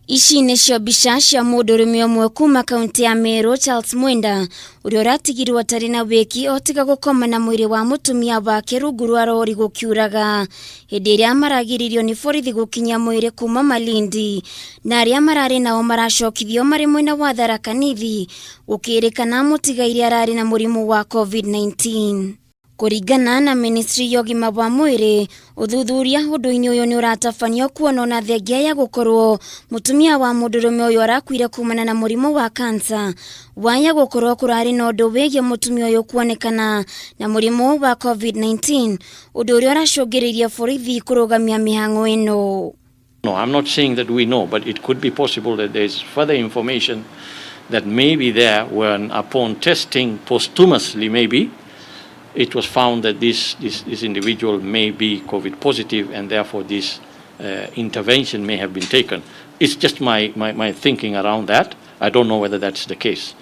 Ici nĩcio mbica cia mundurume umwe kuuma kaunti ya Meru, Charles Mwenda, uria uratigirwo atarĩ na wiki otiga gukoma na mwiri wa mutumia wake rungu rwa rori gukiuraga hĩndĩ ĩrĩa maragiririo ni borithi gukinyia mwiri kuuma Malindi, na arĩa mararĩ nao maracokithio marĩ mwena wa Tharaka Nithi gukĩrĩkana mũtigaire ararĩ na mũrimũ wa COVID-19. Kuringana na ministry ya Ugima wa Mwiri, Uthuthuria undu-ini uyu ni uratabanio kuona na thengia ya gukorwo mutumia wa mundurume uyu arakuire kumana na murimu wa cancer, waya gukorwo kurari na undu wigie mutumia uyu kuonekana na murimu wa COVID-19, undu uria uracungiriria borithi kurugamia mihango ino. No, I'm not saying that we know, but it could be possible that there is further information that may be there when, upon testing posthumously, maybe it was found that this individual may be COVID positive, and therefore this intervention may have been taken. It's just my thinking around that. I don't know whether that's the case,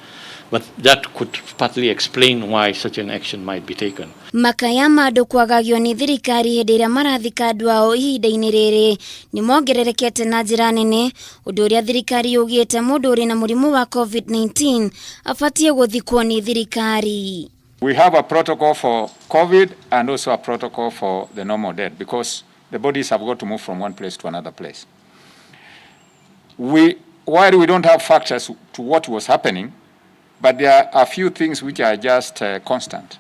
but that could partly explain why such an action might be taken. Makaya mandu kwagagio ni thirikari hĩndĩ ĩrĩa marathika andũ ao ihinda-inĩ rĩrĩ ni mongererekete na njĩra nene, ũndũ ũrĩa thirikari yugite mũndũ ũrĩ na mũrimũ wa COVID-19 abatie gũthikwo ni thirikari. We have a protocol for COVID and also a protocol for the normal death, because the bodies have got to move from one place to another place. While we don't have factors to what was happening, but there are a few things which are just constant.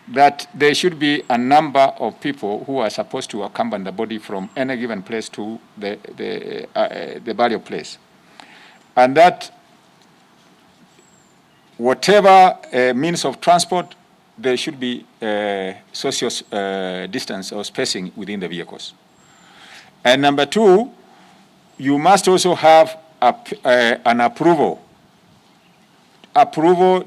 That there should be a number of people who are supposed to accompany the body from any given place to the burial place. And that whatever means of transport, there should be social distance or spacing within the vehicles. And number two, you must also have an approval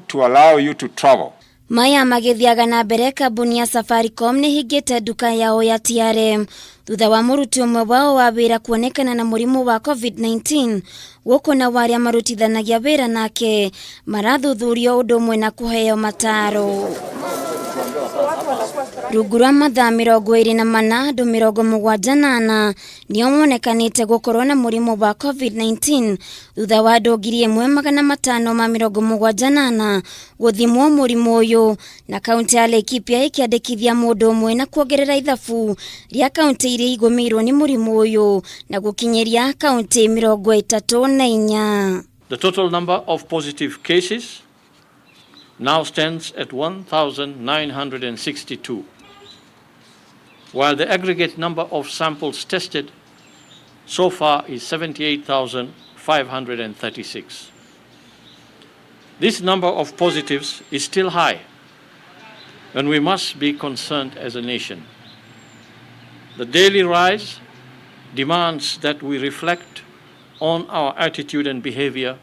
to allow you to travel. Maya magithiaga na mbere kambuni ya Safaricom ni hingite duka yao ya TRM thutha wa muruti umwe wao wa wira kuonekana na murimu wa COVID-19, guko na waria marutithanagia wira nake marathuthurio undu umwe na kuheo mataro. Rungu rwa mathaa 24 andũ 74 nĩo monekanĩte gũkorwo na mũrimũ wa COVID-19 thutha wa andũ 1578 gũthimwo mũrimũ ũyũ, na kaunti ya Laikipia ĩkĩandĩkithia mũndũ ũmwe na kuongerera ithabu rĩa kaunti iria igũmĩirwo nĩ mũrimũ ũyũ na gũkinyĩria kaunti 34. The total number of positive cases now stands at 1,962, while the aggregate number of samples tested so far is 78,536. This number of positives is still high, and we must be concerned as a nation. The daily rise demands that we reflect on our attitude and behavior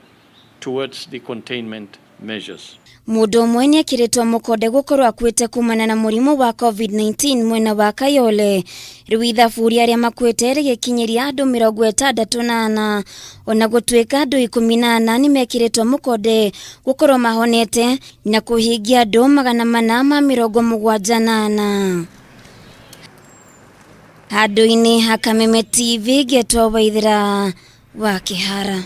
towards the containment measures. Mũndũ ũmwe nĩ ekĩrĩtwo mũkonde gũkorwo akuĩte kumana na mũrimũ wa COVID-19 mwena wa Kayole. Rĩu ithabu rĩarĩa makuĩte rĩgĩkinyĩria andũ 64, ona gũtuĩka andũ 14 nĩ mekĩrĩtwo mũkonde gũkorwo mahonete na kũhingia andũ 474. Handũ-inĩ ha Kameme TV, Getwo Waithira wa Kĩhara.